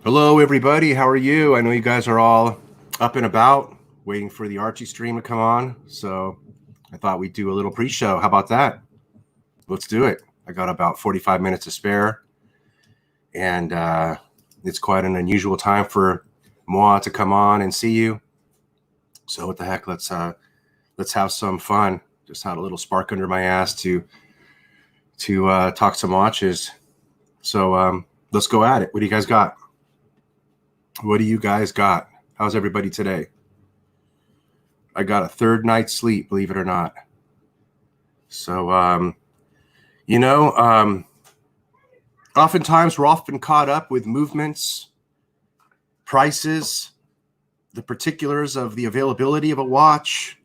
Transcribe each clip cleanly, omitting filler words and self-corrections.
Hello, everybody. How are you? I know you guys are all up and about, waiting for the Archie stream to come on. So I thought we'd do a little pre-show. How about that? Let's do it. I got about 45 minutes to spare. And it's quite an unusual time for Moi to come on and see you. So what the heck? Let's have some fun. Just had a little spark under my ass to talk some watches. So let's go at it. What do you guys got? What do you guys got? How's everybody today? I got a third night's sleep, believe it or not. So, oftentimes we're often caught up with movements, prices, the particulars of the availability of a watch.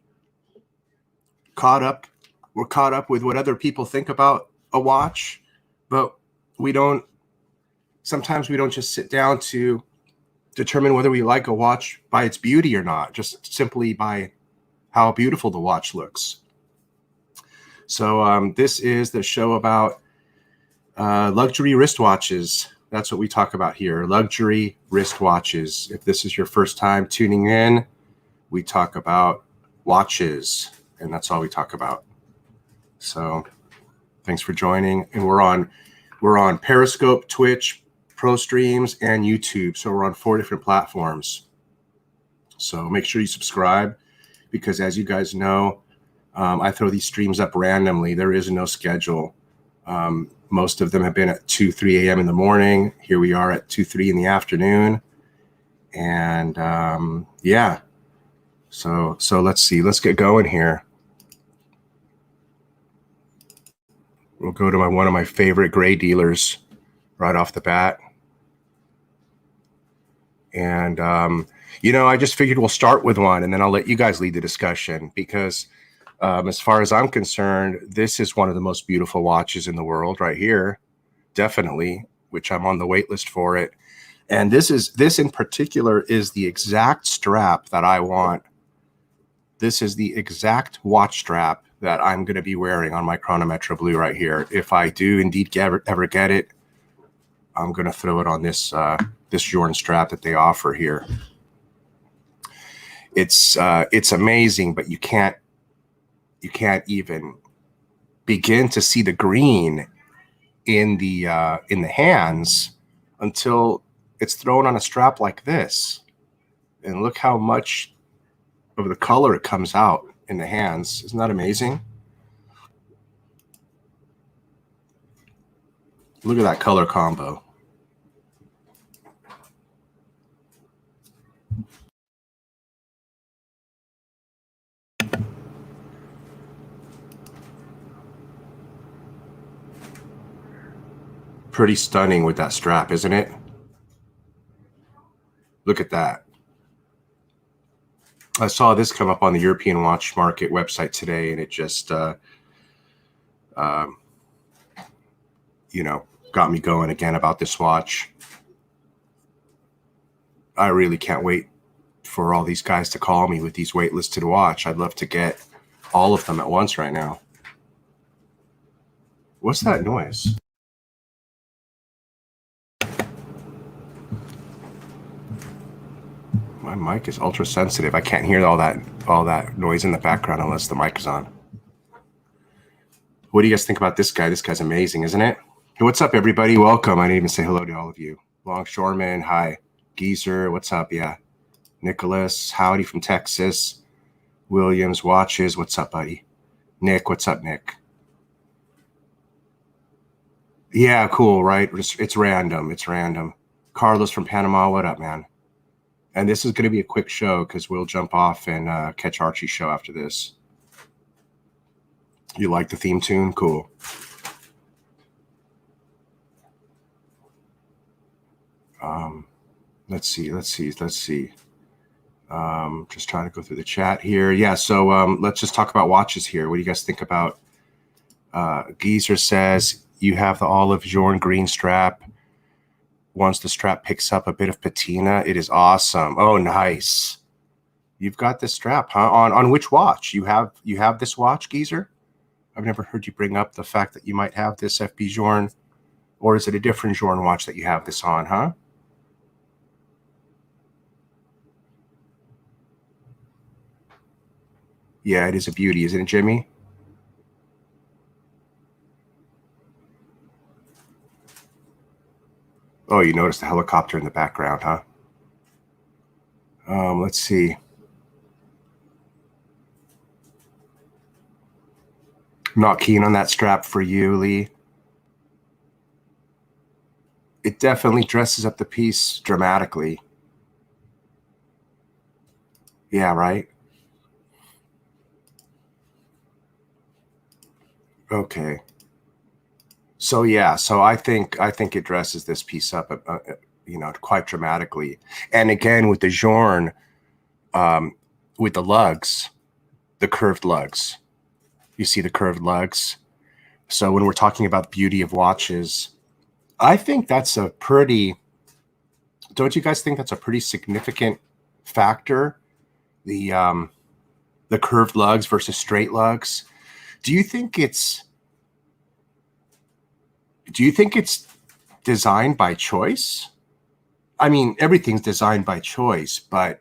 We're caught up with what other people think about a watch, but sometimes we don't just sit down to determine whether we like a watch by its beauty or not, just simply by how beautiful the watch looks. So this is the show about luxury wristwatches. That's what we talk about here, luxury wristwatches. If this is your first time tuning in, we talk about watches, and that's all we talk about. So thanks for joining. And we're on Periscope, Twitch, Pro Streams, and YouTube. So we're on 4 different platforms. So make sure you subscribe, because as you guys know, I throw these streams up randomly. There is no schedule. Most of them have been at 2, 3 a.m. in the morning. Here we are at 2, 3 in the afternoon. And yeah. So let's see. Let's get going here. We'll go to one of my favorite gray dealers right off the bat. And, I just figured we'll start with one, and then I'll let you guys lead the discussion, because as far as I'm concerned, this is one of the most beautiful watches in the world right here, definitely, which I'm on the wait list for it. And this in particular is the exact strap that I want. This is the exact watch strap that I'm going to be wearing on my Chronometre Bleu right here. If I do indeed ever get it, I'm going to throw it on this Jordan strap that they offer here. It's amazing, but you can't even begin to see the green in the hands until it's thrown on a strap like this. And look how much of the color it comes out in the hands. Isn't that amazing? Look at that color combo. Pretty stunning with that strap, isn't it? Look at that. I saw this come up on the European Watch Market website today, and it just, you know, got me going again about this watch. I really can't wait for all these guys to call me with these waitlisted watch. I'd love to get all of them at once right now. What's that noise? My mic is ultra sensitive. I can't hear all that noise in the background unless the mic is on. What do you guys think about this guy? This guy's amazing, isn't it? Hey, what's up, everybody? Welcome. I didn't even say hello to all of you. Longshoreman, hi. Geezer, what's up? Yeah. Nicholas, howdy from Texas. Williams Watches, what's up, buddy? Nick, what's up, Nick? Yeah, cool, right? It's random. It's random. Carlos from Panama, what up, man? And this is going to be a quick show because we'll jump off and catch Archie's show after this. You like the theme tune? Cool. Let's see. Just trying to go through the chat here. Yeah, so let's just talk about watches here. What do you guys think about? Geezer says, you have the olive Journe green strap. Once the strap picks up a bit of patina, it is awesome. Oh, nice. You've got this strap, huh? On which watch? You have this watch, Geezer? I've never heard you bring up the fact that you might have this FB Journe. Or is it a different Journe watch that you have this on, huh? Yeah, it is a beauty, isn't it, Jimmy? Oh, you noticed the helicopter in the background, huh? Let's see. Not keen on that strap for you, Lee. It definitely dresses up the piece dramatically. Yeah, right? Okay. So yeah, so I think it dresses this piece up, quite dramatically. And again, with the Journe, with the lugs, the curved lugs, you see the curved lugs. So when we're talking about beauty of watches, I think that's a pretty. Don't you guys think that's a pretty significant factor? The curved lugs versus straight lugs. Do you think it's designed by choice? I mean, everything's designed by choice, but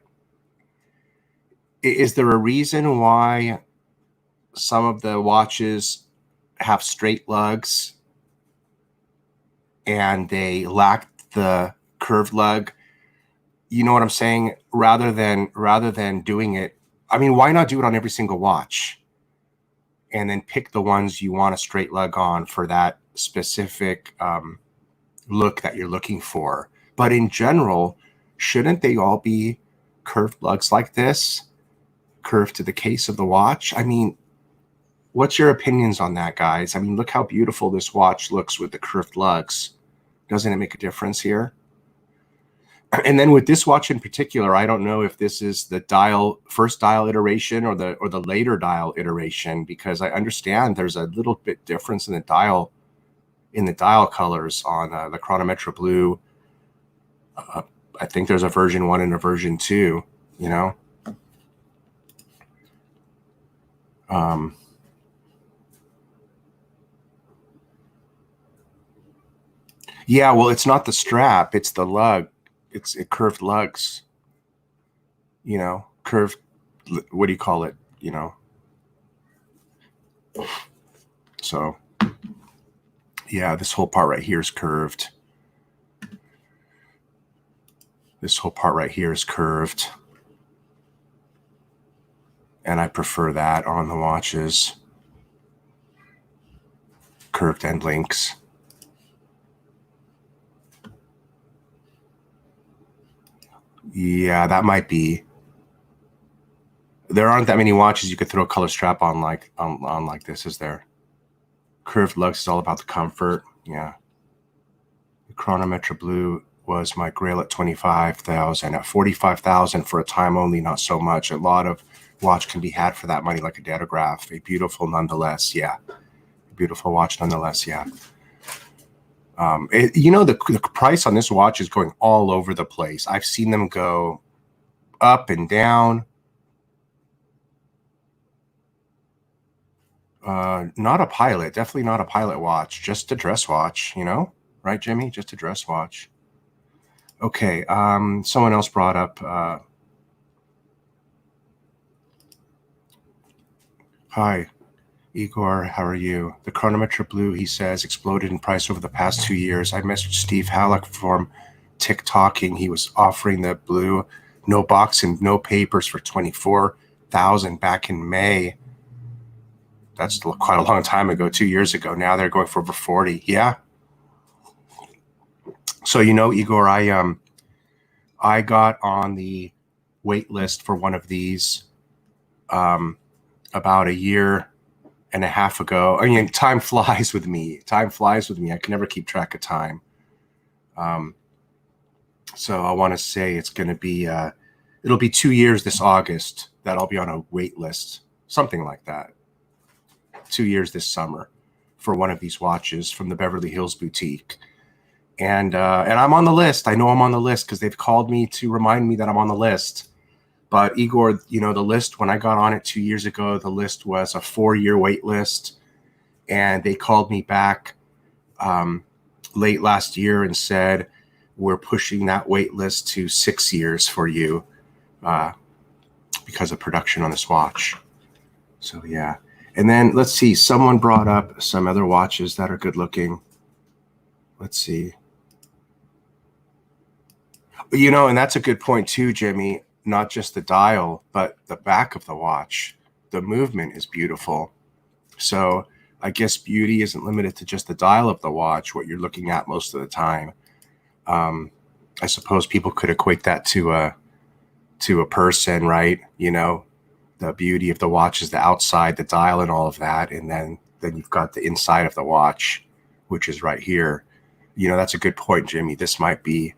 is there a reason why some of the watches have straight lugs and they lack the curved lug? You know what I'm saying? Rather than doing it, I mean, why not do it on every single watch and then pick the ones you want a straight lug on for that specific look that you're looking for? But in general, shouldn't they all be curved lugs like this, curved to the case of the watch? I mean, what's your opinions on that, guys? I mean, look how beautiful this watch looks with the curved lugs. Doesn't it make a difference here? And then with this watch in particular, I don't know if this is the first dial iteration or the later dial iteration, because I understand there's a little bit difference in the dial colors on the Chronometre Bleu. I think there's a version 1 and a version 2, you know? Yeah, well, it's not the strap, it's the lug. It's curved lugs, you know, curved, what do you call it, you know? So, yeah, this whole part right here is curved. This whole part right here is curved. And I prefer that on the watches. Curved end links. Yeah, that might be. There aren't that many watches you could throw a color strap on like this, is there? Curved lugs is all about the comfort. Yeah. Chronometre Bleu was my grail at 25,000. At 45,000 for a time only, not so much. A lot of watch can be had for that money, like a datograph. A beautiful nonetheless, yeah. Beautiful watch nonetheless, yeah. The price on this watch is going all over the place. I've seen them go up and down. Not a pilot, definitely not a pilot watch, just a dress watch, right, Jimmy? Just a dress watch. Okay, someone else brought up, hi, Igor, how are you? The Chronometre Bleu, he says, exploded in price over the past 2 years. I messaged Steve Halleck from TikToking. He was offering the Blue, no box and no papers for 24,000 back in May. That's quite a long time ago, 2 years ago. Now they're going for over 40. Yeah. So, Igor, I got on the wait list for one of these about a year and a half ago. I mean, time flies with me. Time flies with me. I can never keep track of time. So I want to say it's going to be, it'll be 2 years this August that I'll be on a wait list, something like that. 2 years this summer for one of these watches from the Beverly Hills boutique. And I'm on the list. I know I'm on the list because they've called me to remind me that I'm on the list. But Igor, the list, when I got on it 2 years ago, the list was a 4-year wait list. And they called me back late last year and said, we're pushing that wait list to 6 years for you because of production on this watch. So, yeah. And then let's see, someone brought up some other watches that are good looking. Let's see. And that's a good point too, Jimmy. Not just the dial, but the back of the watch. The movement is beautiful. So I guess beauty isn't limited to just the dial of the watch, what you're looking at most of the time. I suppose people could equate that to a person, right? The beauty of the watch is the outside, the dial and all of that. And then you've got the inside of the watch, which is right here. That's a good point, Jimmy. This might be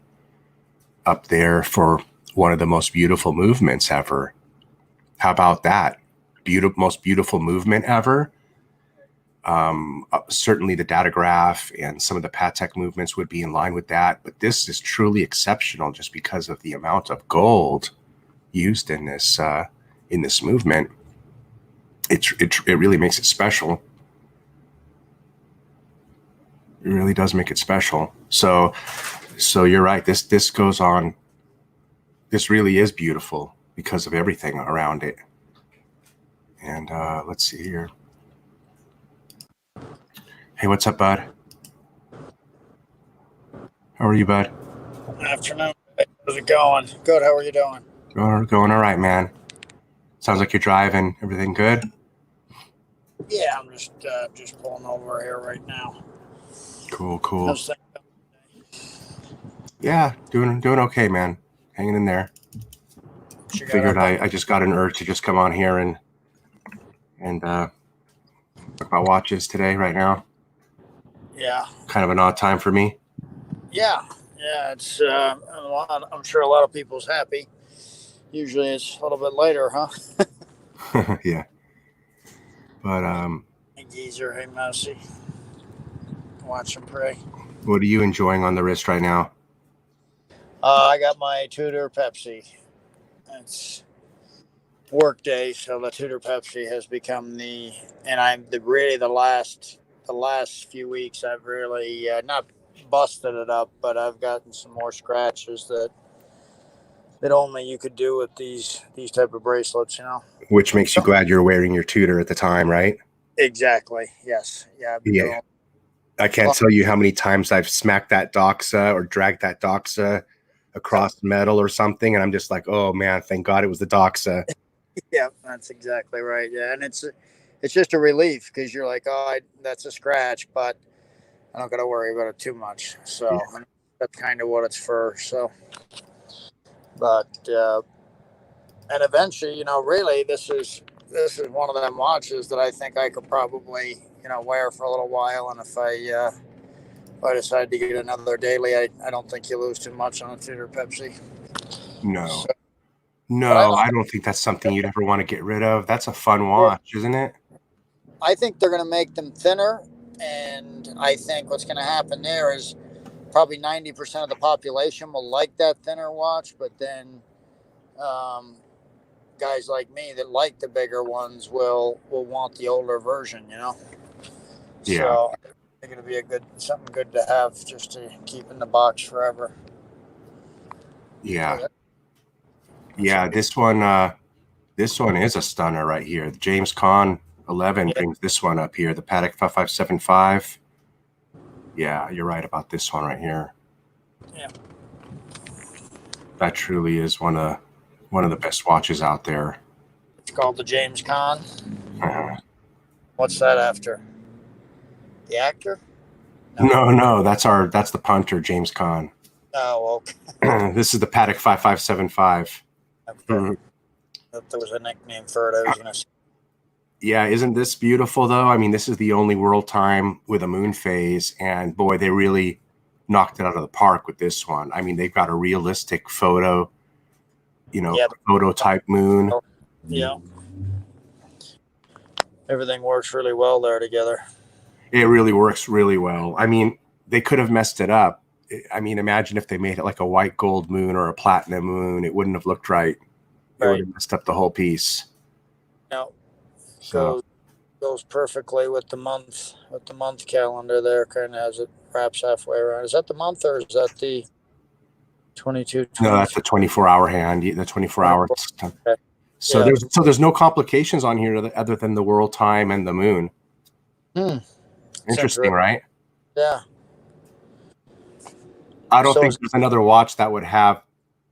up there for one of the most beautiful movements ever. How about that? Most beautiful movement ever. Certainly the datograph and some of the Patek movements would be in line with that. But this is truly exceptional just because of the amount of gold used in this movement. It really makes it special. It really does make it special. So you're right. This goes on. This really is beautiful because of everything around it. And let's see here. Hey, what's up, bud? How are you, bud? Afternoon. How's it going? Good. How are you doing? Going all right, man. Sounds like you're driving. Everything good? Yeah, I'm just pulling over here right now. Cool. How's things going? Yeah, doing okay, man. Hanging in there. Figured I just got an urge to just come on here and talk about watches today, right now. Yeah. Kind of an odd time for me. Yeah. It's I'm sure a lot of people's happy. Usually it's a little bit later, huh? Yeah. But Hey geezer, hey mousy. Watch and pray. What are you enjoying on the wrist right now? I got my Tudor Pepsi. It's work day, so the Tudor Pepsi has become the last few weeks I've really not busted it up, but I've gotten some more scratches that only you could do with these type of bracelets, Which makes you glad you're wearing your Tudor at the time, right? Exactly. Yes. Yeah. Yeah. I can't tell you how many times I've smacked that Doxa or dragged that Doxa across metal or something, and I'm just like, oh man, thank God it was the Doxa. Yeah, that's exactly right. Yeah, and it's just a relief because you're like, oh, that's a scratch, but I don't got to worry about it too much. So yeah. That's kind of what it's for. So, but and eventually, really, this is one of them watches that I think I could probably wear for a little while, and if if I decide to get another daily, I don't think you lose too much on a Fit or Pepsi. No. So, No, I don't think that's something you'd ever want to get rid of. That's a fun watch, isn't it? I think they're going to make them thinner, and I think what's going to happen there is probably 90% of the population will like that thinner watch, but then guys like me that like the bigger ones will want the older version, you know. Yeah. So I think it'll be something good to have just to keep in the box forever. Yeah. Yeah, this one is a stunner right here. The James Caan 11 brings this one up here, the Patek 5575. Yeah, you're right about this one right here. Yeah. That truly is one of the best watches out there. It's called the James Caan. What's that after? The actor? No, that's the punter, James Caan. Oh, okay. This is the Patek 5575. Okay. If there was a nickname for it, I was going to say. Yeah, isn't this beautiful though? I mean, this is the only world time with a moon phase, and boy, they really knocked it out of the park with this one. I mean, they've got a realistic photo, photo type moon. Yeah. Everything works really well there together. It really works really well. I mean, they could have messed it up. I mean, imagine if they made it like a white gold moon or a platinum moon. It wouldn't have looked right. It would have messed up the whole piece. No. So goes perfectly with the month calendar there. Kind of as it wraps halfway around. Is that the month or is that the 22? No, that's the 24-hour hand. The 24 hours. Okay. So there's no complications on here other than the world time and the moon. Interesting, right? Yeah. I don't think there's another watch that would have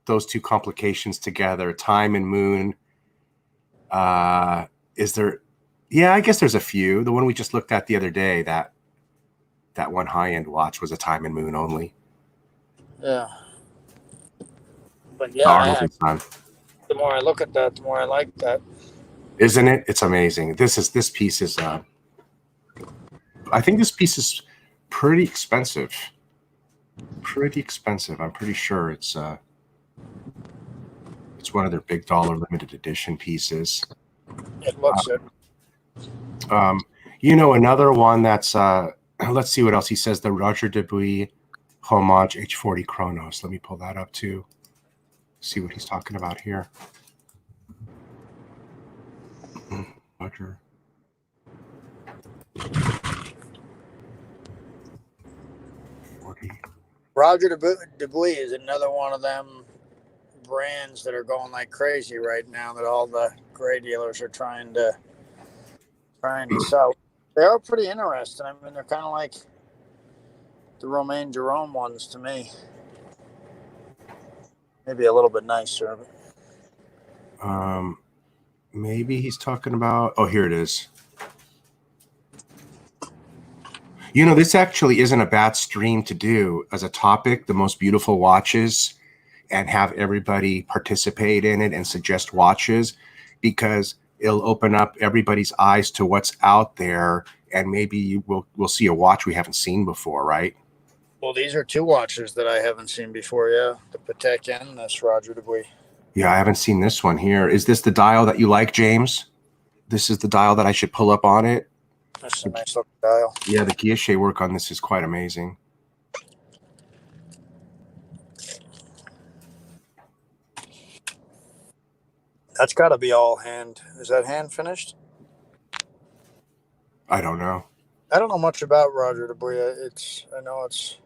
those two complications together, time and moon. Is there? Yeah, I guess there's a few. The one we just looked at the other day, that one high-end watch was a time and moon only. Yeah. But yeah, the more I look at that, the more I like that. Isn't it? It's amazing. This piece is I think this piece is pretty expensive. I'm pretty sure it's one of their big dollar limited edition pieces. It looks it. Another one that's let's see what else he says. The Roger Dubuis Homage H40 Chronos. Let me pull that up too. See what he's talking about here. Roger. Roger Dubuis is another one of them brands that are going like crazy right now that all the gray dealers are trying to sell. They are pretty interesting. I mean, they're kind of like the Romain Jerome ones to me. Maybe a little bit nicer. Maybe he's talking about. Oh, here it is. This actually isn't a bad stream to do as a topic, the most beautiful watches, and have everybody participate in it and suggest watches, because it'll open up everybody's eyes to what's out there, and maybe we'll see a watch we haven't seen before, right? Well, these are two watches that I haven't seen before, yeah. The Patek and this Roger Dubuis. Yeah, I haven't seen this one here. Is this the dial that you like, James? This is the dial that I should pull up on it? That's a nice looking dial. Yeah, the guilloche work on this is quite amazing. That's got to be all hand. Is that hand finished? I don't know. I don't know much about Roger Dubuis. I know it's.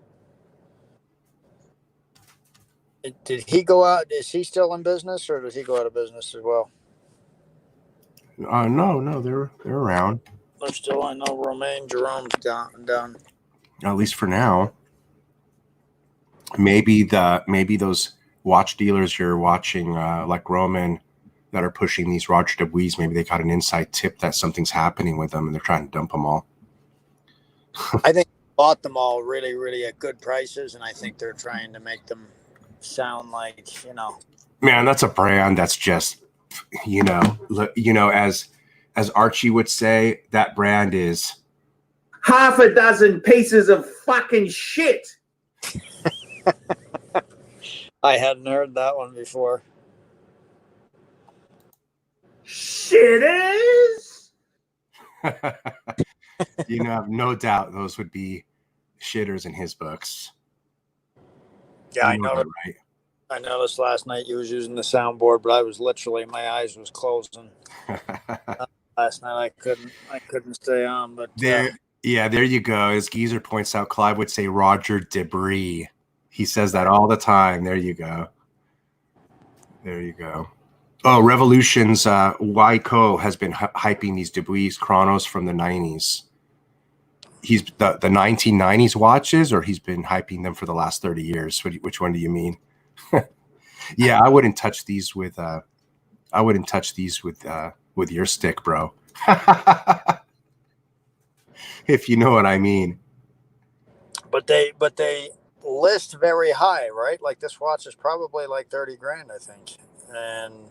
Did he go out? Is he still in business, or does he go out of business as well? No, they're around. They're still. I know Romain Jerome's down. At least for now. Maybe those watch dealers you're watching, like Roman, that are pushing these Roger Dubuis, maybe they got an inside tip that something's happening with them, and they're trying to dump them all. I think they bought them all really, really at good prices, and I think they're trying to make them sound like, Man, that's a brand that's just, as Archie would say, that brand is half a dozen pieces of fucking shit. I hadn't heard that one before. Shitters. You know, no doubt those would be shitters in his books. Yeah, you know that, right? I noticed last night you was using the soundboard, but I was literally, my eyes was closing. Last night I couldn't stay on, but there you go. As Geezer points out, Clive would say Roger Debris. He says that all the time. There you go. There you go. Oh, Revolution's Wyco has been hyping these Debris chronos from the 90s. He's the 1990s watches, or he's been hyping them for the last 30 years. Which one do you mean? Yeah, I wouldn't touch these with with your stick, bro. If you know what I mean. But they list very high, right? Like this watch is probably like 30 grand, I think. And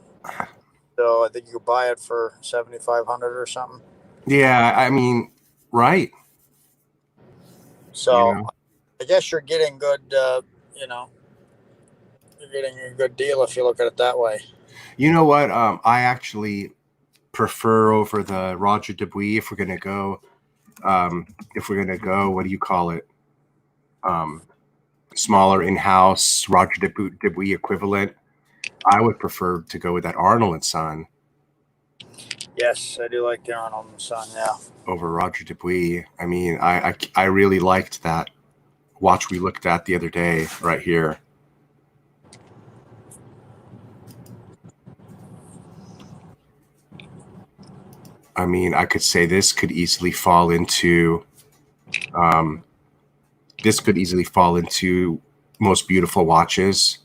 so I think you could buy it for 7,500 or something. Yeah, I mean, right. So You know? I guess you're getting good, you're getting a good deal if you look at it that way. You know what? I actually prefer over the Roger Debris if we're gonna go. What do you call it? Smaller in-house Roger Debris equivalent. I would prefer to go with that Arnold and Son. Yes, I do like the Arnold and Son. Yeah. Over Roger Debris. I mean, I really liked that watch we looked at the other day right here. I mean, I could say this could easily fall into most beautiful watches.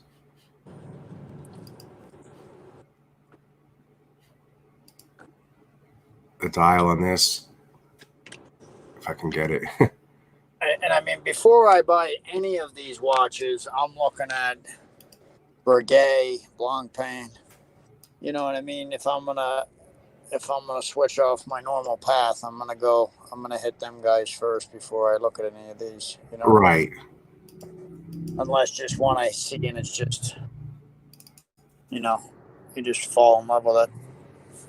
The dial on this, if I can get it. And I mean, before I buy any of these watches, I'm looking at Breguet, Blancpain. You know what I mean? If I'm gonna switch off my normal path, I'm gonna hit them guys first before I look at any of these. You know, Right. Unless just one I see and it's just, you just fall in love with it.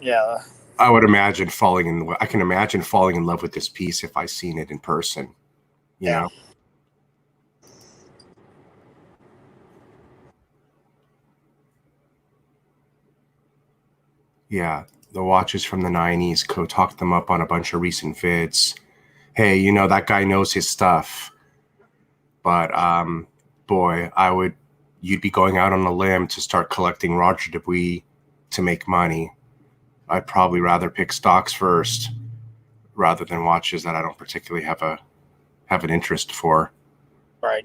Yeah. I would imagine I can imagine falling in love with this piece if I seen it in person. You know. Yeah, the watches from the 90s. Co talked them up on a bunch of recent vids. Hey, you know, that guy knows his stuff. But boy, you'd be going out on a limb to start collecting Roger Debris to make money. I'd probably rather pick stocks first rather than watches that I don't particularly have an interest for. Right.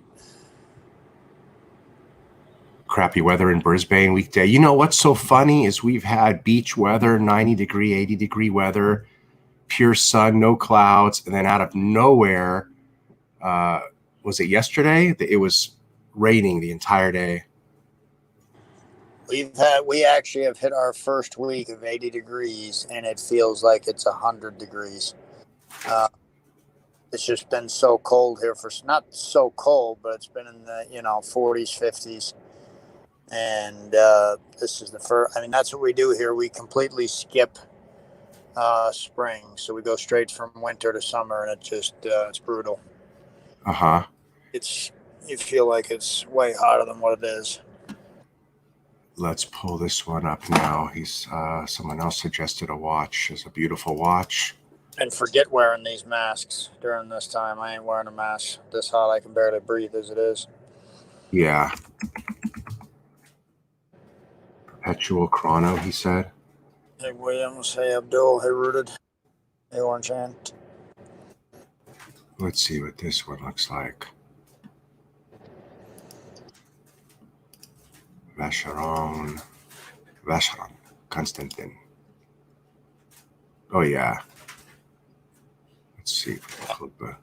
Crappy weather in Brisbane weekday. You know what's so funny is we've had beach weather, 90-degree, 80-degree weather, pure sun, no clouds, and then out of nowhere, was it yesterday? It was raining the entire day. We actually have hit our first week of 80 degrees, and it feels like it's 100 degrees. It's just been so cold here not so cold, but it's been in the 40s, 50s. And this is the first. I mean, that's what we do here. We completely skip spring, so we go straight from winter to summer, and it's brutal. You feel like it's way hotter than what it is. Let's pull this one up now. Someone else suggested a watch. It's a beautiful watch. And forget wearing these masks during this time. I ain't wearing a mask this hot. I can barely breathe as it is. Yeah. Perpetual chrono, he said. Hey, Williams. Hey, Abdul. Hey, Rooted. Hey, Orange Hand. Let's see what this one looks like. Vacheron, Constantin. Oh, yeah. Let's see. You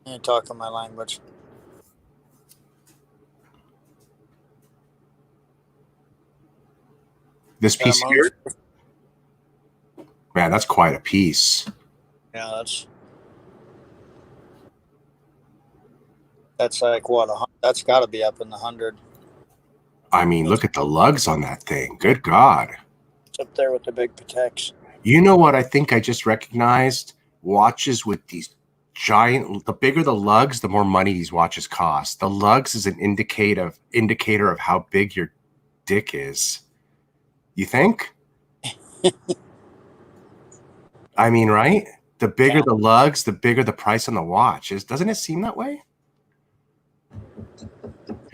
ain't talking my language. This piece here? Man, that's quite a piece. Yeah, That's like what? That's got to be up in the 100. I mean, look at the lugs on that thing. Good God. It's up there with the big Pateks. You know what I think I just recognized? Watches with these giant, the bigger the lugs, the more money these watches cost. The lugs is an indicator of how big your dick is. You think? I mean, right? The bigger the lugs, the bigger the price on the watch is. Doesn't it seem that way?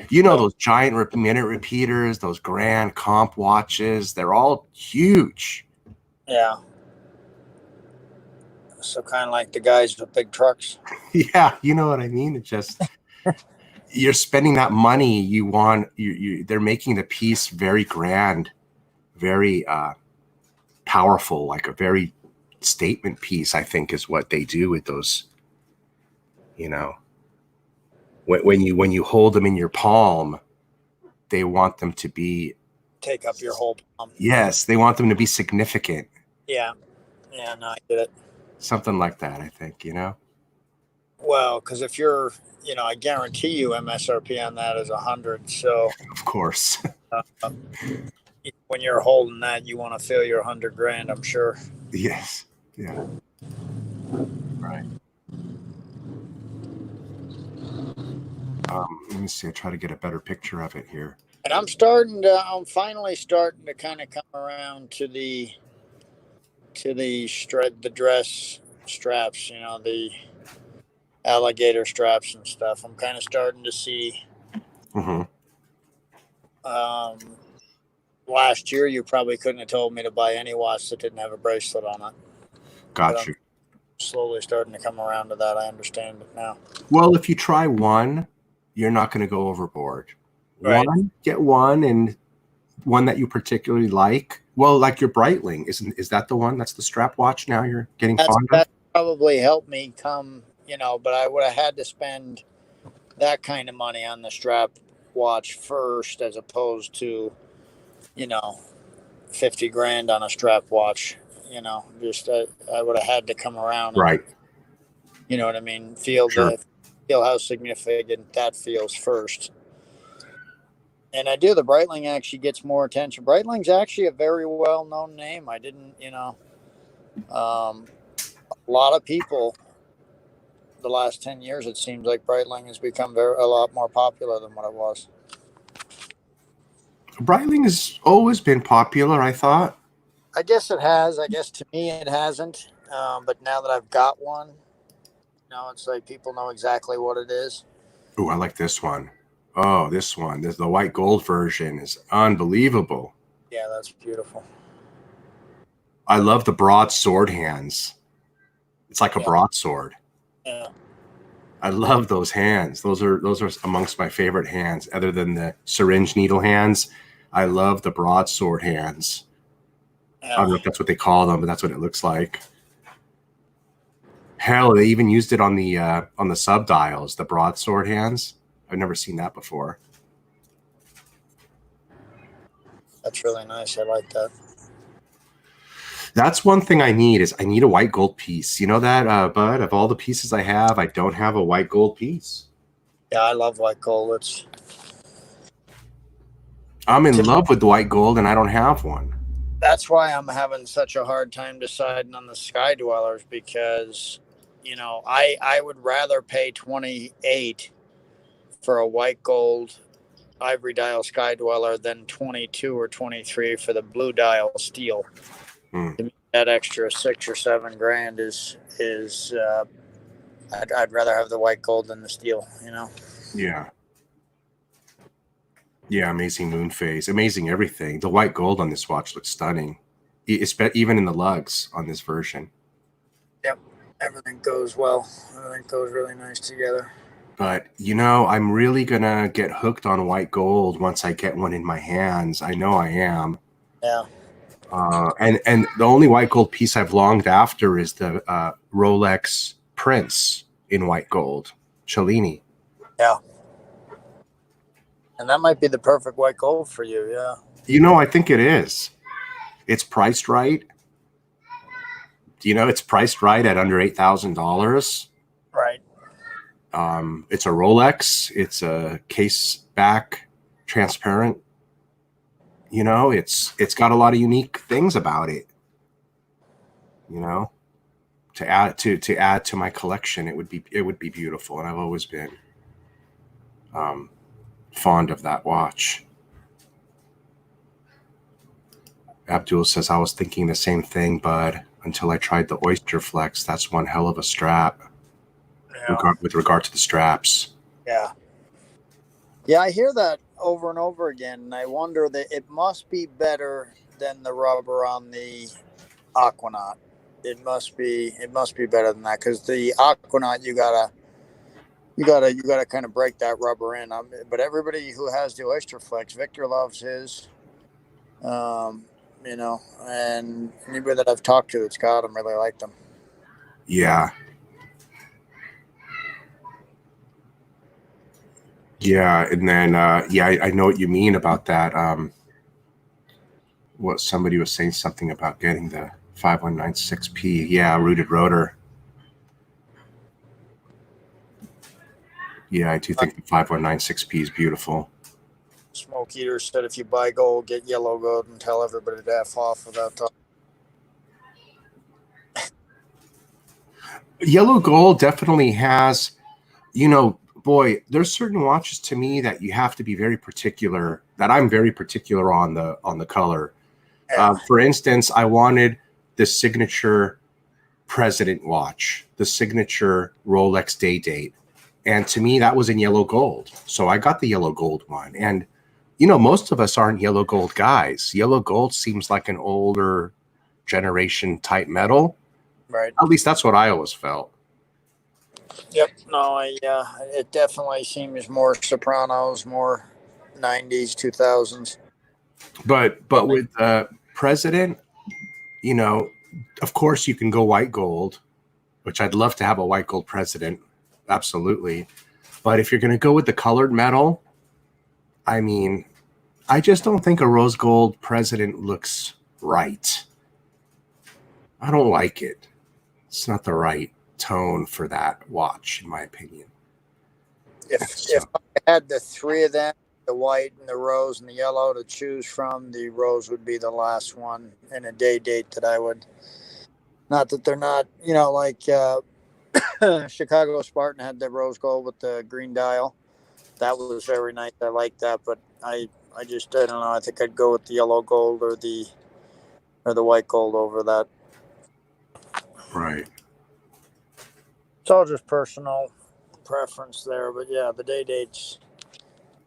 You know, those giant minute repeaters, those grand comp watches, they're all huge. Yeah. So kind of like the guys with big trucks. Yeah, you know what I mean? It's just you're spending that money. You want they're making the piece very grand, very powerful, like a very statement piece. I think is what they do with those. You know, when you hold them in your palm, they want them to be take up your whole palm. Yes, they want them to be significant. Yeah, no, I get it. Something like that, I think. You know. Well, because if you're, I guarantee you MSRP on that is 100. So of course, when you're holding that, you want to feel your 100 grand. I'm sure. Yes. Yeah. Right. Let me see. I try to get a better picture of it here. And I'm finally starting to kind of come around to the dress straps, the alligator straps and stuff. I'm kind of starting to see. Mm-hmm. Last year, you probably couldn't have told me to buy any watch that didn't have a bracelet on it. Got you. Slowly starting to come around to that. I understand it now. Well, if you try one, you're not going to go overboard. Right. Get one, and one that you particularly like. Well, like your Breitling, is that the one? That's the strap watch now you're getting fond of? That probably helped me come, but I would have had to spend that kind of money on the strap watch first as opposed to, 50 grand on a strap watch. Just I would have had to come around. Right. You know what I mean? Feel how significant that feels first. And I do. The Breitling actually gets more attention. Breitling's actually a very well-known name. I didn't, a lot of people, the last 10 years, it seems like Breitling has become a lot more popular than what it was. Breitling has always been popular, I thought. I guess it has. I guess to me it hasn't. But now that I've got one, it's like people know exactly what it is. Oh, I like this one. Oh, this one. The white gold version is unbelievable. Yeah, that's beautiful. I love the broadsword hands. It's like a broadsword. Yeah. I love those hands. Those are amongst my favorite hands, other than the syringe needle hands. I love the broadsword hands. Yeah. I don't know if that's what they call them, but that's what it looks like. Hell, they even used it on the subdials, the broadsword hands. I've never seen that before. That's really nice. I like that. That's one thing I need a white gold piece. You know that, Bud? Of all the pieces I have, I don't have a white gold piece. Yeah, I love white gold. I'm in love with the white gold, and I don't have one. That's why I'm having such a hard time deciding on the Sky Dwellers, because, I would rather pay $28 for a white gold ivory dial Sky Dweller than 22 or 23 for the blue dial steel. That extra $6 or $7 grand is I'd rather have the white gold than the steel, Yeah. Yeah, amazing moon phase, amazing everything. The white gold on this watch looks stunning, even in the lugs on this version. Yep, everything goes well. Everything goes really nice together. But, I'm really going to get hooked on white gold once I get one in my hands. I know I am. Yeah. And the only white gold piece I've longed after is the Rolex Prince in white gold, Cellini. Yeah. And that might be the perfect white gold for you, yeah. I think it is. It's priced right. It's priced right at under $8,000. Right. It's a Rolex. It's a case back, transparent. You know, it's got a lot of unique things about it. You know, to add to my collection, it would be beautiful, and I've always been fond of that watch. Abdul says, I was thinking the same thing, but until I tried the Oyster Flex, that's one hell of a strap. Yeah. With regard to the straps. Yeah. Yeah, I hear that over and over again, and I wonder that it must be better than the rubber on the Aquanaut. It must be better than that, because the Aquanaut you gotta kind of break that rubber in. But everybody who has the Oyster Flex, Victor loves his. You know, and anybody that I've talked to that's got them really like them. Yeah. Yeah, and then I know what you mean about that. What somebody was saying something about getting the 5196P. Yeah, rooted rotor. Yeah, I do think the 5196P is beautiful. Smoke Eater said if you buy gold, get yellow gold, and tell everybody to F off without talking. Yellow gold definitely has, you know, boy, there's certain watches to me that you have to be very particular, that I'm very particular on the color. Yeah. For instance, I wanted the signature President watch, the signature Rolex Day-Date. And to me, that was in yellow gold. So I got the yellow gold one. And, you know, most of us aren't yellow gold guys. Yellow gold seems like an older generation type metal. Right. At least that's what I always felt. Yep. No, it definitely seems more Sopranos, more 90s, 2000s. But with President, you know, of course you can go white gold, which I'd love to have a white gold President. Absolutely. But if you're going to go with the colored metal, I mean, I just don't think a rose gold President looks right. I don't like it. It's not the right tone for that watch, in my opinion. If I had the three of them, the white and the rose and the yellow to choose from, the rose would be the last one in a Day-Date that I would. Not that they're not, you know, like Chicago Spartan had the rose gold with the green dial. That was very nice. I like that, but I don't know. I think I'd go with the yellow gold or the white gold over that. Right. It's all just personal preference there, but yeah, the Day-Date's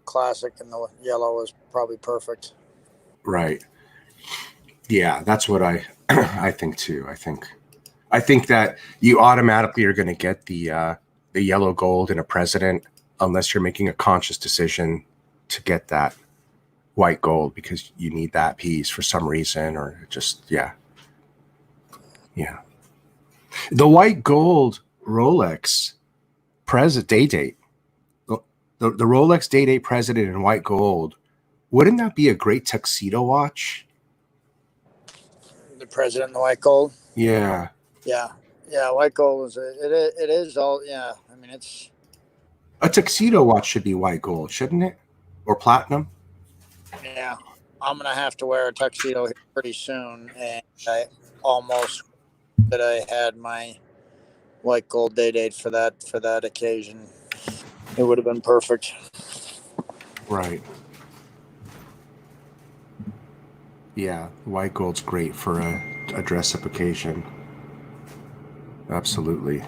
classic, and the yellow is probably perfect. Right. Yeah, that's what I I think too. I think that you automatically are going to get the yellow gold in a President unless you're making a conscious decision to get that white gold because you need that piece for some reason, or just yeah. The white gold Rolex Day-Date, the Rolex Day-Date President in white gold, wouldn't that be a great tuxedo watch? The President in the white gold. Yeah. Yeah. White gold it is all. Yeah. I mean, it's A tuxedo watch should be white gold, shouldn't it? Or platinum? yeah. I'm gonna have to wear a tuxedo here pretty soon, and I almost that I had my white gold Day-Date for that occasion. It would have been perfect. Right. Yeah, white gold's great for a dress-up occasion. Absolutely.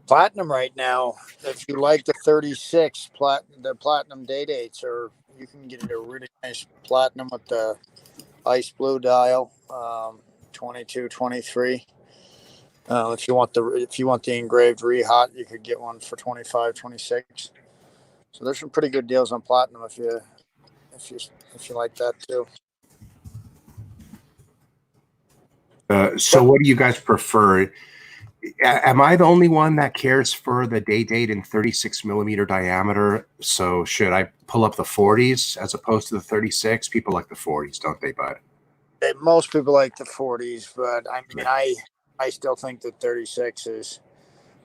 Platinum right now, if you like the 36 the platinum Day-Dates, or you can get a really nice platinum with the ice blue dial, 22, 23. If you want the engraved re-hot, you could get one for 25, 26. So there's some pretty good deals on platinum if you like that too. So what do you guys prefer? Am I the only one that cares for the Day-Date in 36 millimeter diameter? So should I pull up the 40s as opposed to the 36? People like the 40s, don't they, bud? Most people like the 40s, but I mean, I still think that 36 is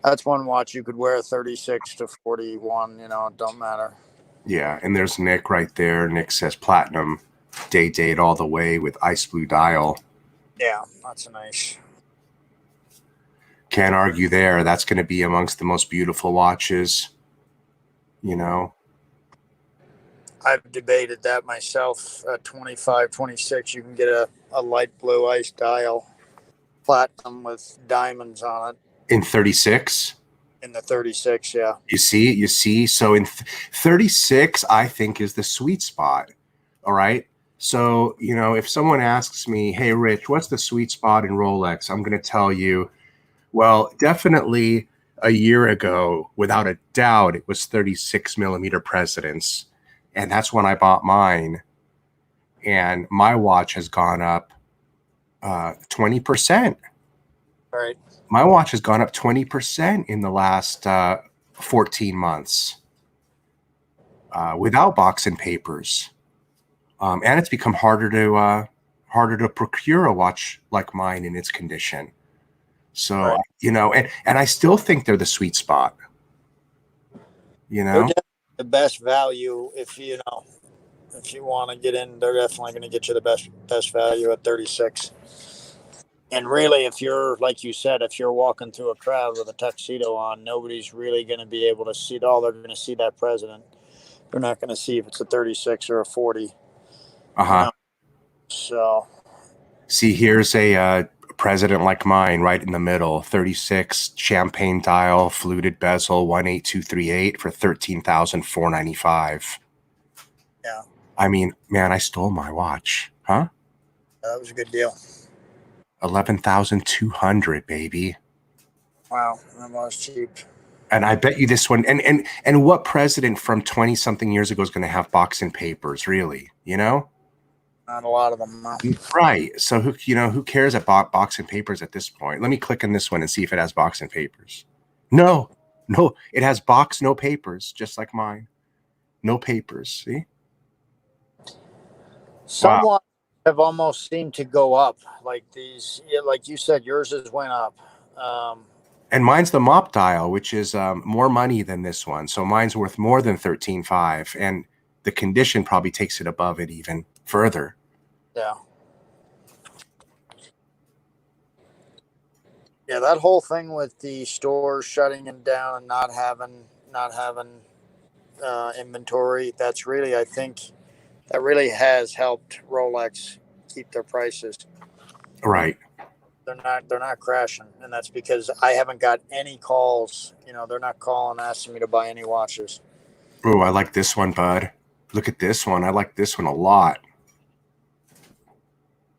That's one watch you could wear 36 to 41. You know, it don't matter. Yeah, and there's Nick right there. Nick says platinum day-date all the way with ice blue dial. Yeah, that's nice. Can't argue there. That's going to be amongst the most beautiful watches, you know. I've debated that myself. At 25, 26, you can get a light blue ice dial, platinum with diamonds on it. In 36? In the 36, yeah. You see. So in 36, I think is the sweet spot. All right. So, you know, if someone asks me, hey, Rich, what's the sweet spot in Rolex? I'm going to tell you, well, definitely a year ago, without a doubt, it was 36 millimeter Presidents. And that's when I bought mine. And my watch has gone up 20%. Right. My watch has gone up 20% in the last 14 months without box and papers. And it's become harder to procure a watch like mine in its condition. So, Right. you know, and I still think they're the sweet spot. You They're know, definitely the best value if you want to get in. They're definitely going to get you the best value at 36. And really, if you're, like you said, if you're walking through a crowd with a tuxedo on, nobody's really going to be able to see it all. They're going to see that president. They're not going to see if it's a 36 or a 40. uh-huh. So, See, here's a president like mine right in the middle, 36 champagne dial, fluted bezel, 18238 for 13,495. yeah. I mean, man, I stole my watch, huh? That was a good deal. 11,200, baby. Wow, that was cheap. And I bet you this one, and what president from 20 something years ago is going to have box and papers, really? You know? Not a lot of them. Right. So who cares about box and papers at this point? Let me click on this one and see if it has box and papers. No, it has box, no papers, just like mine. No papers. See? Somewhat have almost seemed to go up. Like these, yeah, like you said, yours has went up. And mine's the mop dial, which is more money than this one. So mine's worth more than 13.5, and the condition probably takes it above it even further. Yeah. Yeah, that whole thing with the stores shutting them down and not having inventory, that's really, I think, that really has helped Rolex keep their prices. Right. They're not crashing, and that's because I haven't got any calls. You know, they're not calling asking me to buy any watches. Oh, I like this one, bud. Look at this one. I like this one a lot.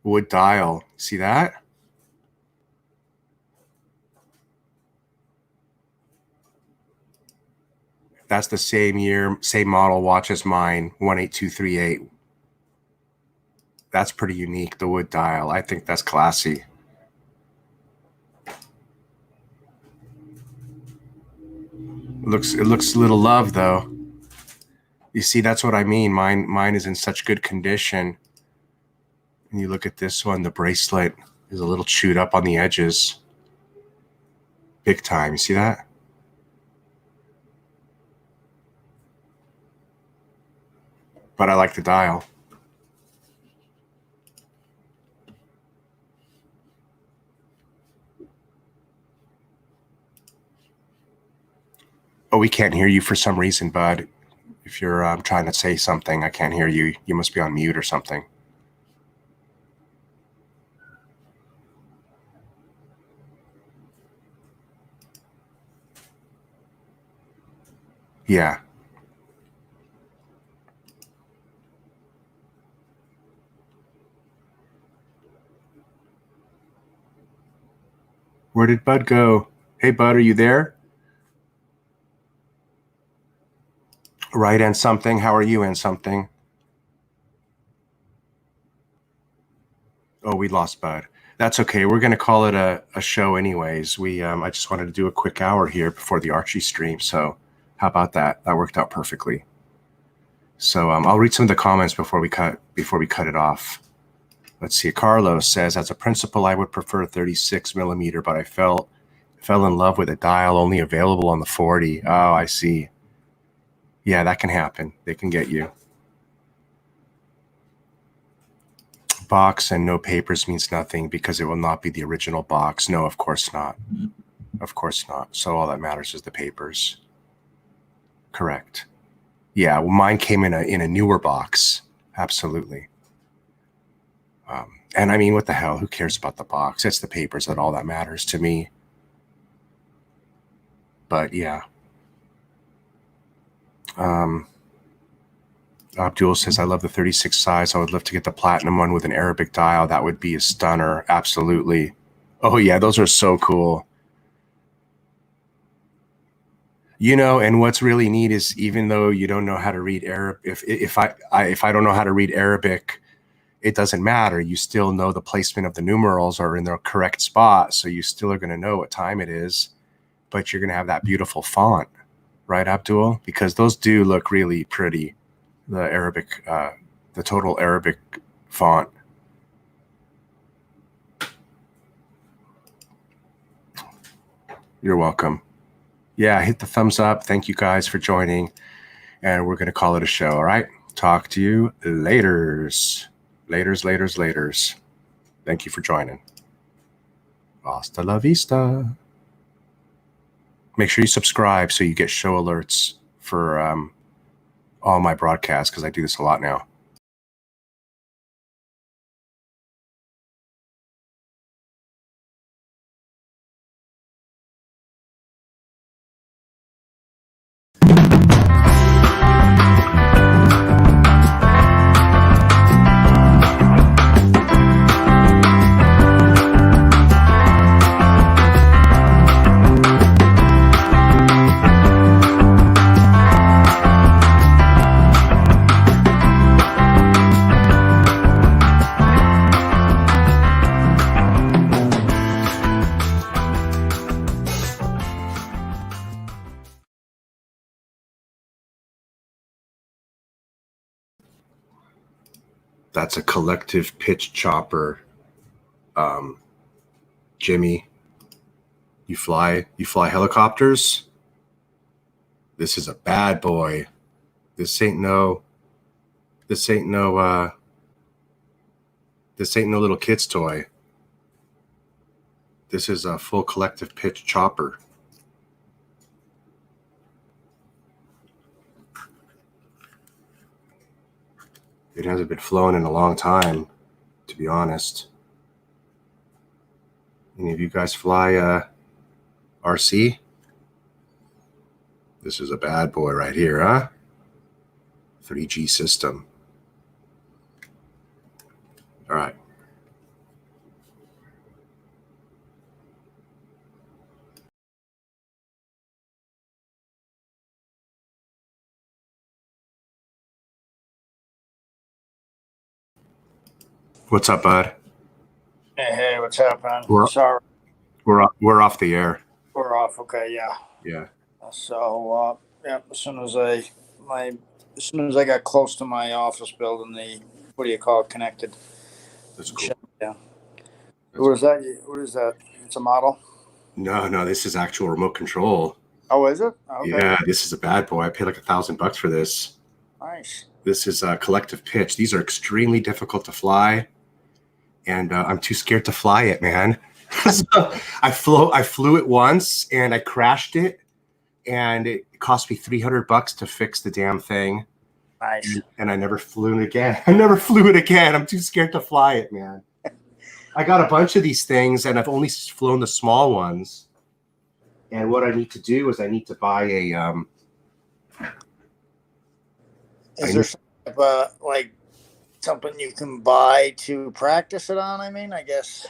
Wood dial. See that? That's the same year, same model watch as mine, 18238. That's pretty unique, the wood dial. I think that's classy. It looks a little love though. You see, that's what I mean. Mine is in such good condition. And you look at this one, the bracelet is a little chewed up on the edges. Big time. You see that? But I like the dial. Oh, we can't hear you for some reason, bud. If you're trying to say something, I can't hear you. You must be on mute or something. Yeah. Where did Bud go? Hey, Bud, are you there? Right, and something. How are you, and something? Oh, we lost Bud. That's okay. We're going to call it a show anyways. I just wanted to do a quick hour here before the Archie stream. So how about that? That worked out perfectly. So I'll read some of the comments before we cut it off. Let's see. Carlos says, as a principle, I would prefer 36 millimeter, but I felt Fell in love with a dial only available on the 40. Oh, I see. Yeah, that can happen. They can get you. Box and no papers means nothing because it will not be the original box. No, of course not. Of course not. So all that matters is the papers. Correct. Yeah, well, mine came in a newer box. Absolutely. And I mean, what the hell? Who cares about the box? It's the papers that all that matters to me. But yeah. Abdul says, I love the 36 size. I would love to get the platinum one with an Arabic dial. That would be a stunner. Absolutely. Oh, yeah, those are so cool. You know, and what's really neat is even though you don't know how to read Arabic, if I don't know how to read Arabic, it doesn't matter. You still know the placement of the numerals are in the correct spot. So you still are going to know what time it is, but you're going to have that beautiful font, right, Abdul? Because those do look really pretty. The Arabic, the total Arabic font. You're welcome. Yeah, hit the thumbs up. Thank you guys for joining. And we're going to call it a show, all right? Talk to you laters. Laters. Thank you for joining. Hasta la vista. Make sure you subscribe so you get show alerts for all my broadcasts because I do this a lot now. That's a collective pitch chopper. Jimmy, you fly helicopters? This is a bad boy. This ain't no little kid's toy. This is a full collective pitch chopper. It hasn't been flown in a long time, to be honest. Any of you guys fly RC? This is a bad boy right here, huh? 3G system. All right. What's up, bud? Hey, what's happening? Sorry. We're off the air. We're off. Okay, yeah. Yeah. So, yeah, as soon as I got close to my office building, what do you call it, connected. That's cool. Yeah. What is that? What is that? It's a model? No, this is actual remote control. Oh, is it? Okay. Yeah, this is a bad boy. I paid like $1,000 for this. Nice. This is a collective pitch. These are extremely difficult to fly, and I'm too scared to fly it, man. So I flew it once, and I crashed it, and it cost me $300 to fix the damn thing. Nice. And I never flew it again. I'm too scared to fly it, man. I got a bunch of these things, and I've only flown the small ones. And what I need to do is I need to buy a. Is there like something you can buy to practice it on? I mean, I guess.